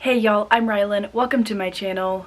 Hey y'all, I'm Rylan. Welcome to my channel.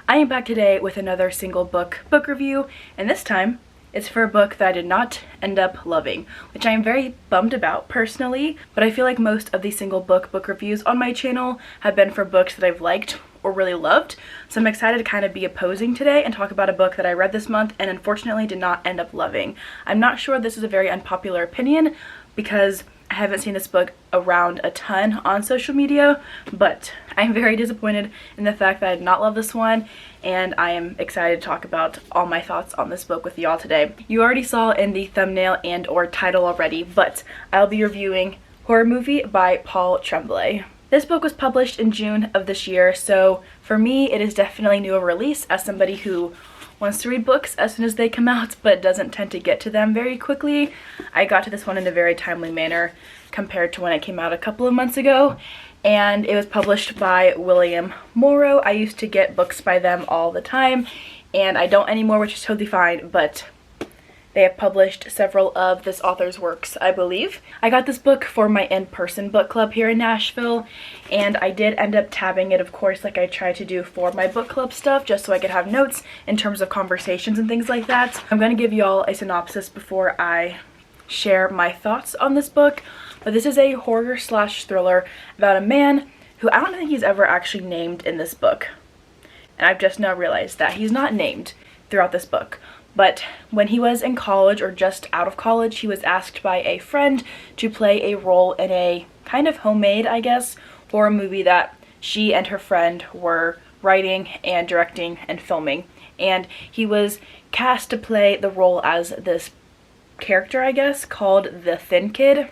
I am back today with another single book review, and this time it's for a book that I did not end up loving, which I am very bummed about personally, but I feel like most of the single book reviews on my channel have been for books that I've liked or really loved, so I'm excited to kind of be opposing today and talk about a book that I read this month and unfortunately did not end up loving. I'm not sure this is a very unpopular opinion because I haven't seen this book around a ton on social media, but I'm very disappointed in the fact that I did not love this one, and I am excited to talk about all my thoughts on this book with y'all today. You already saw in the thumbnail and or title already, but I'll be reviewing Horror Movie by Paul Tremblay. This book was published in June of this year, so for me it is definitely a newer release as somebody who wants to read books as soon as they come out but doesn't tend to get to them very quickly. I got to this one in a very timely manner compared to when it came out a couple of months ago, and it was published by William Morrow. I used to get books by them all the time and I don't anymore, which is totally fine, but they have published several of this author's works, I believe. I got this book for my in-person book club here in Nashville, and I did end up tabbing it, of course, like I try to do for my book club stuff, just so I could have notes in terms of conversations and things like that. I'm going to give y'all a synopsis before I share my thoughts on this book, but this is a horror/thriller about a man who I don't think he's ever actually named in this book, and I've just now realized that he's not named throughout this book. But when he was in college or just out of college, he was asked by a friend to play a role in a kind of homemade, I guess, horror movie that she and her friend were writing and directing and filming. And he was cast to play the role as this character, I guess, called the Thin Kid.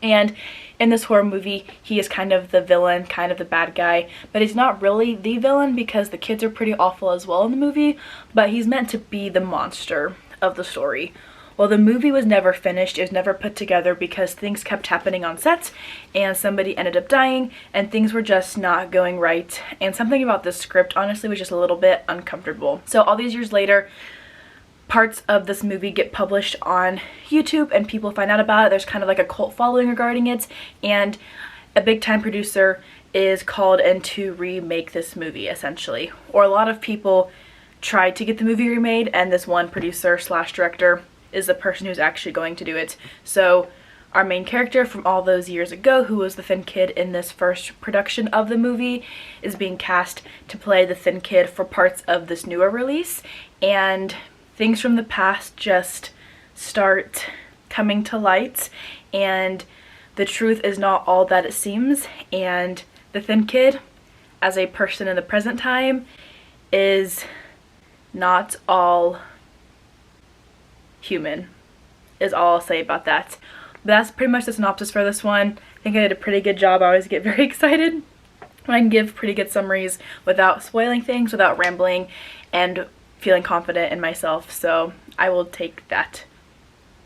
And in this horror movie, he is kind of the villain, kind of the bad guy, but he's not really the villain because the kids are pretty awful as well in the movie, but he's meant to be the monster of the story. Well, the movie was never finished, it was never put together because things kept happening on set and somebody ended up dying and things were just not going right, and something about this script honestly was just a little bit uncomfortable. So all these years later, parts of this movie get published on YouTube and people find out about it. There's kind of like a cult following regarding it, and a big time producer is called in to remake this movie essentially. Or a lot of people tried to get the movie remade, and this one producer/director is the person who's actually going to do it. So our main character from all those years ago, who was the Thin Kid in this first production of the movie, is being cast to play the Thin Kid for parts of this newer release, and things from the past just start coming to light, and the truth is not all that it seems, and the Thin Kid, as a person in the present time, is not all human, is all I'll say about that. But that's pretty much the synopsis for this one. I think I did a pretty good job. I always get very excited when I can give pretty good summaries without spoiling things, without rambling, and feeling confident in myself, so I will take that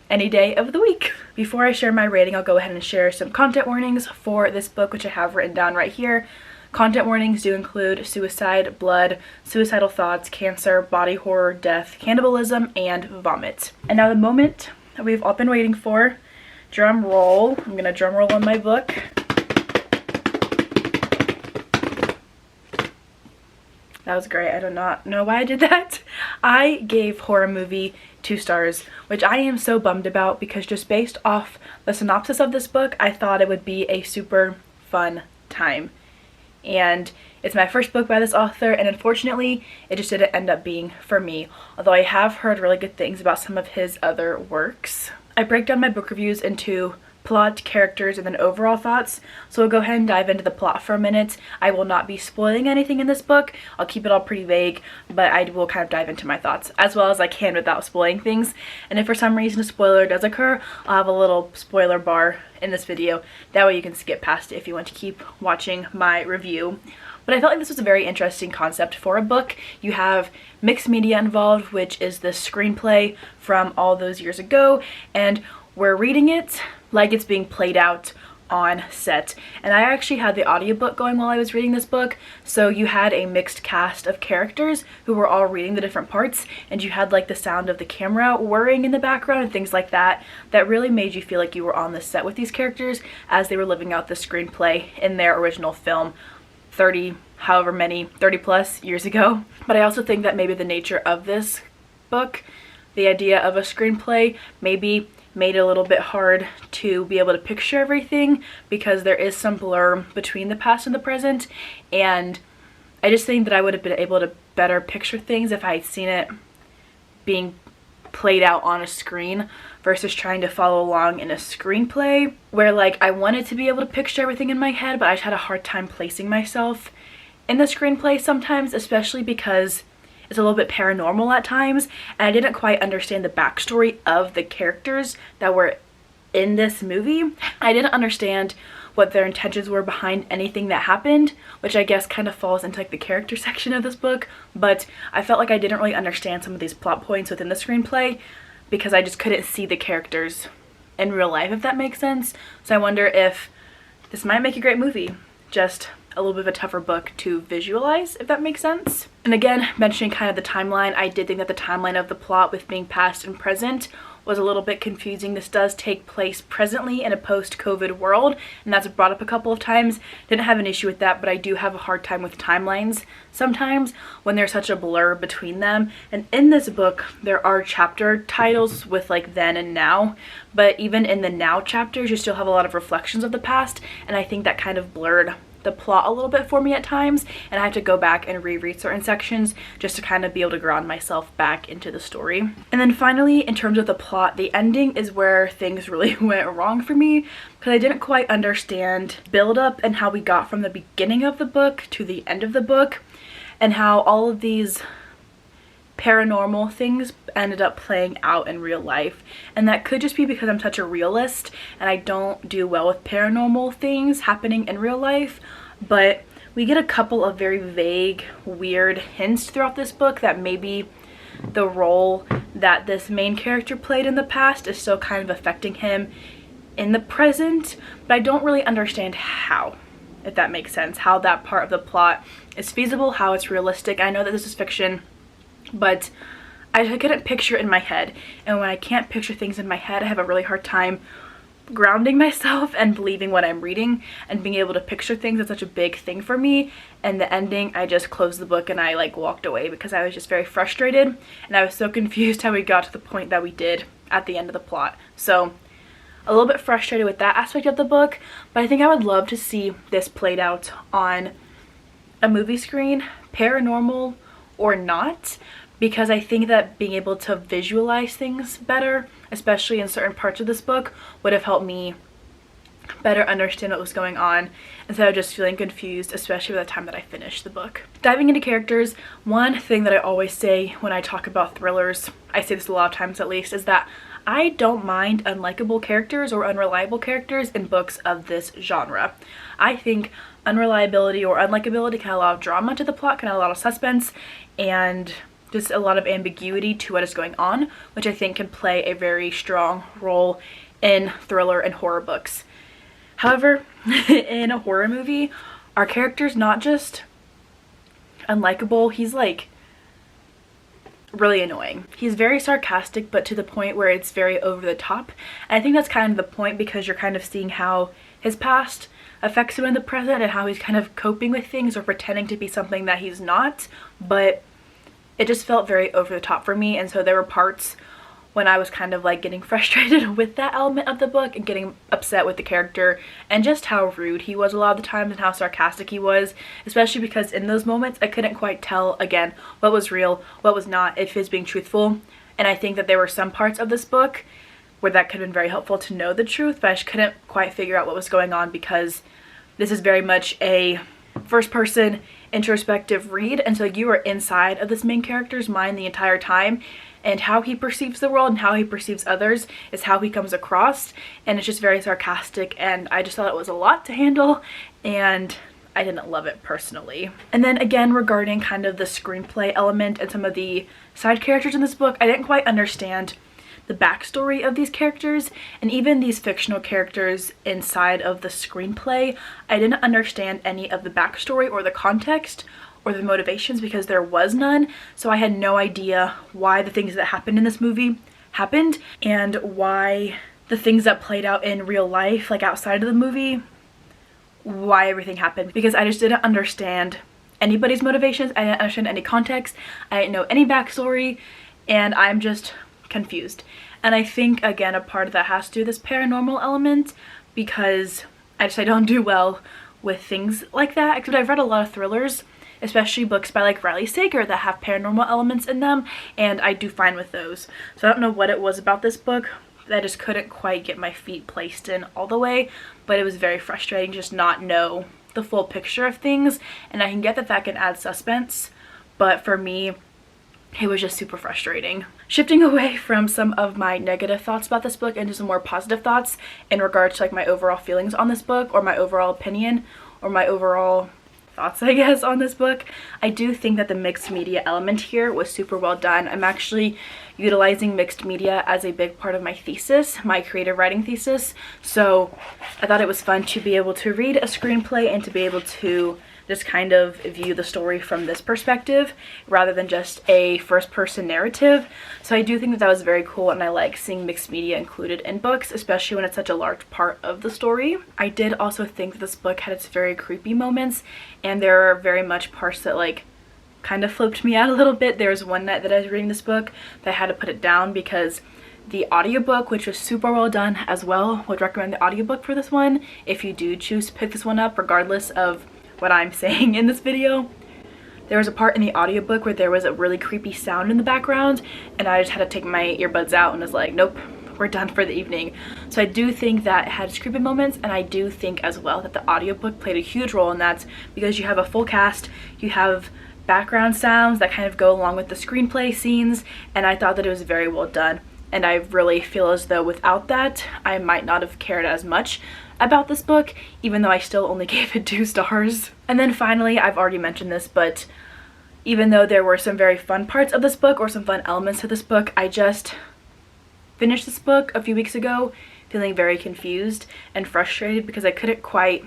any day of the week. Before I share my rating, I'll go ahead and share some content warnings for this book, which I have written down right here. Content warnings do include suicide, blood, suicidal thoughts, cancer, body horror, death, cannibalism, and vomit. And now the moment that we've all been waiting for. Drum roll. I'm gonna drum roll on my book. That was great. I do not know why I did that. I gave Horror Movie 2 stars, which I am so bummed about because just based off the synopsis of this book, I thought it would be a super fun time. And it's my first book by this author, and unfortunately, it just didn't end up being for me, although I have heard really good things about some of his other works. I break down my book reviews into plot, characters, and then overall thoughts. So we'll go ahead and dive into the plot for a minute. I will not be spoiling anything in this book. I'll keep it all pretty vague, but I will kind of dive into my thoughts as well as I can without spoiling things. And if for some reason a spoiler does occur, I'll have a little spoiler bar in this video. That way you can skip past it if you want to keep watching my review. But I felt like this was a very interesting concept for a book. You have mixed media involved, which is the screenplay from all those years ago, and we're reading it like it's being played out on set. And I actually had the audiobook going while I was reading this book, so you had a mixed cast of characters who were all reading the different parts, and you had like the sound of the camera whirring in the background and things like that really made you feel like you were on the set with these characters as they were living out the screenplay in their original film 30 plus years ago. But I also think that maybe the nature of this book, the idea of a screenplay, maybe made it a little bit hard to be able to picture everything because there is some blur between the past and the present, and I just think that I would have been able to better picture things if I had seen it being played out on a screen versus trying to follow along in a screenplay where like I wanted to be able to picture everything in my head, but I just had a hard time placing myself in the screenplay sometimes, especially because it's a little bit paranormal at times, and I didn't quite understand the backstory of the characters that were in this movie. I didn't understand what their intentions were behind anything that happened, which I guess kind of falls into like the character section of this book, but I felt like I didn't really understand some of these plot points within the screenplay because I just couldn't see the characters in real life, if that makes sense. So I wonder if this might make a great movie, just a little bit of a tougher book to visualize, if that makes sense. And again, mentioning kind of the timeline, I did think that the timeline of the plot with being past and present was a little bit confusing. This does take place presently in a post-COVID world, and that's brought up a couple of times. Didn't have an issue with that, but I do have a hard time with timelines sometimes when there's such a blur between them. And in this book, there are chapter titles with like then and now, but even in the now chapters, you still have a lot of reflections of the past, and I think that kind of blurred the plot a little bit for me at times, and I have to go back and reread certain sections just to kind of be able to ground myself back into the story. And then finally, in terms of the plot, the ending is where things really went wrong for me because I didn't quite understand build up and how we got from the beginning of the book to the end of the book, and how all of these paranormal things ended up playing out in real life. And that could just be because I'm such a realist and I don't do well with paranormal things happening in real life, but we get a couple of very vague, weird hints throughout this book that maybe the role that this main character played in the past is still kind of affecting him in the present, but I don't really understand how, if that makes sense, how that part of the plot is feasible, how it's realistic. I know that this is fiction, but I couldn't picture it in my head, and when I can't picture things in my head, I have a really hard time grounding myself and believing what I'm reading, and being able to picture things is such a big thing for me. And the ending, I just closed the book and I like walked away because I was just very frustrated, and I was so confused how we got to the point that we did at the end of the plot. So a little bit frustrated with that aspect of the book, but I think I would love to see this played out on a movie screen, paranormal or not, because I think that being able to visualize things better, especially in certain parts of this book, would have helped me better understand what was going on instead of just feeling confused, especially by the time that I finished the book. Diving into characters, one thing that I always say when I talk about thrillers, I say this a lot of times at least, is that I don't mind unlikable characters or unreliable characters in books of this genre. I think unreliability or unlikability can add a lot of drama to the plot, can add a lot of suspense, and just a lot of ambiguity to what is going on, which I think can play a very strong role in thriller and horror books. However, in a horror movie, our character's not just unlikable, he's like really annoying. He's very sarcastic, but to the point where it's very over the top. And I think that's kind of the point, because you're kind of seeing how his past affects him in the present and how he's kind of coping with things or pretending to be something that he's not. But it just felt very over the top for me, and so there were parts when I was kind of like getting frustrated with that element of the book and getting upset with the character and just how rude he was a lot of the times and how sarcastic he was, especially because in those moments I couldn't quite tell, again, what was real, what was not, if he was being truthful. And I think that there were some parts of this book where that could have been very helpful to know the truth, but I just couldn't quite figure out what was going on because this is very much a first person introspective read, and so you are inside of this main character's mind the entire time, and how he perceives the world and how he perceives others is how he comes across, and it's just very sarcastic, and I just thought it was a lot to handle and I didn't love it personally. And then again, regarding kind of the screenplay element and some of the side characters in this book, I didn't quite understand the backstory of these characters and even these fictional characters inside of the screenplay. I didn't understand any of the backstory or the context or the motivations because there was none, so I had no idea why the things that happened in this movie happened and why the things that played out in real life, like outside of the movie, why everything happened, because I just didn't understand anybody's motivations. I didn't understand any context, I didn't know any backstory, and I'm just confused. And I think, again, a part of that has to do with this paranormal element, because I don't do well with things like that, except I've read a lot of thrillers, especially books by like Riley Sager that have paranormal elements in them, and I do fine with those. So I don't know what it was about this book that I just couldn't quite get my feet placed in all the way, but it was very frustrating to just not know the full picture of things. And I can get that that can add suspense, but for me it was just super frustrating. Shifting away from some of my negative thoughts about this book into some more positive thoughts in regards to like my overall feelings on this book, or my overall opinion, or my overall thoughts, I guess, on this book. I do think that the mixed media element here was super well done. I'm actually utilizing mixed media as a big part of my thesis, my creative writing thesis, so I thought it was fun to be able to read a screenplay and to be able to just kind of view the story from this perspective rather than just a first-person narrative. So I do think that that was very cool, and I like seeing mixed media included in books, especially when it's such a large part of the story. I did also think that this book had its very creepy moments, and there are very much parts that like kind of flipped me out a little bit. There was one night that I was reading this book that I had to put it down because the audiobook, which was super well done as well, would recommend the audiobook for this one if you do choose to pick this one up, regardless of what I'm saying in this video. There was a part in the audiobook where there was a really creepy sound in the background, and I just had to take my earbuds out and was like, nope, we're done for the evening. So I do think that it had its creepy moments, and I do think as well that the audiobook played a huge role in that, because you have a full cast, you have background sounds that kind of go along with the screenplay scenes, and I thought that it was very well done. And I really feel as though without that, I might not have cared as much about this book, even though I still only gave it 2 stars. And then finally, I've already mentioned this, but even though there were some very fun parts of this book, or some fun elements to this book, I just finished this book a few weeks ago feeling very confused and frustrated because I couldn't quite,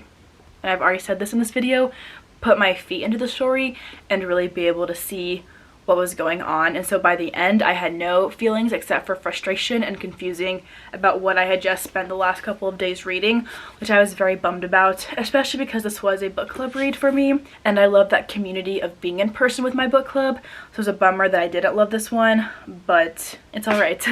and I've already said this in this video, put my feet into the story and really be able to see what was going on. And so by the end, I had no feelings except for frustration and confusing about what I had just spent the last couple of days reading, which I was very bummed about, especially because this was a book club read for me, and I love that community of being in person with my book club. So it was a bummer that I didn't love this one, but it's all right.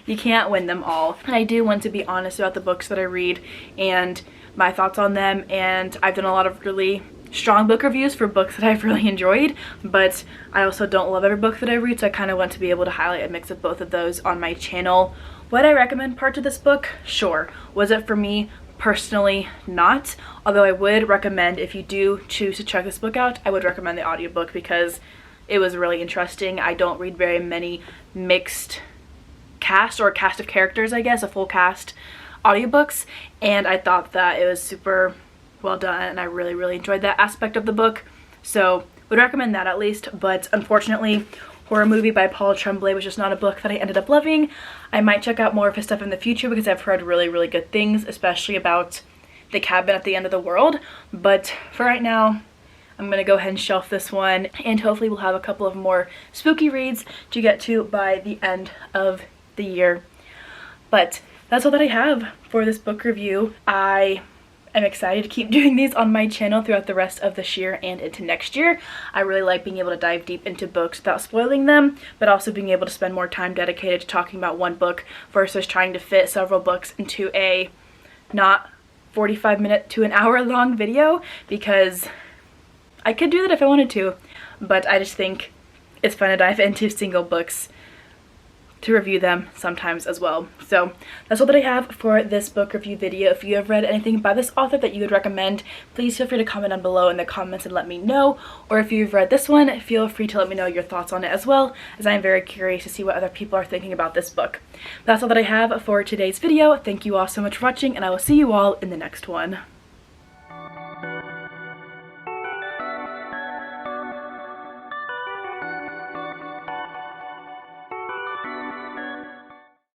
You can't win them all. And I do want to be honest about the books that I read and my thoughts on them, and I've done a lot of really strong book reviews for books that I've really enjoyed, but I also don't love every book that I read, so I kind of want to be able to highlight a mix of both of those on my channel. Would I recommend parts of this book? Sure. Was it for me personally? Not. Although I would recommend, if you do choose to check this book out, I would recommend the audiobook because it was really interesting. I don't read very many mixed cast, or cast of characters, I guess, a full cast audiobooks, and I thought that it was super well done, and I really enjoyed that aspect of the book, so would recommend that at least. But unfortunately, Horror Movie by Paul Tremblay was just not a book that I ended up loving. I might check out more of his stuff in the future because I've heard really good things, especially about the cabin at the end of the world, but for right now I'm gonna go ahead and shelf this one, and hopefully we'll have a couple of more spooky reads to get to by the end of the year. But that's all that I have for this book review. I'm excited to keep doing these on my channel throughout the rest of this year and into next year. I really like being able to dive deep into books without spoiling them, but also being able to spend more time dedicated to talking about one book versus trying to fit several books into a not 45-minute to an hour long video, because I could do that if I wanted to, but I just think it's fun to dive into single books to review them sometimes as well. So that's all that I have for this book review video. If you have read anything by this author that you would recommend, please feel free to comment down below in the comments and let me know. Or if you've read this one, feel free to let me know your thoughts on it as well, as I'm very curious to see what other people are thinking about this book. But that's all that I have for today's video. Thank you all so much for watching, and I will see you all in the next one.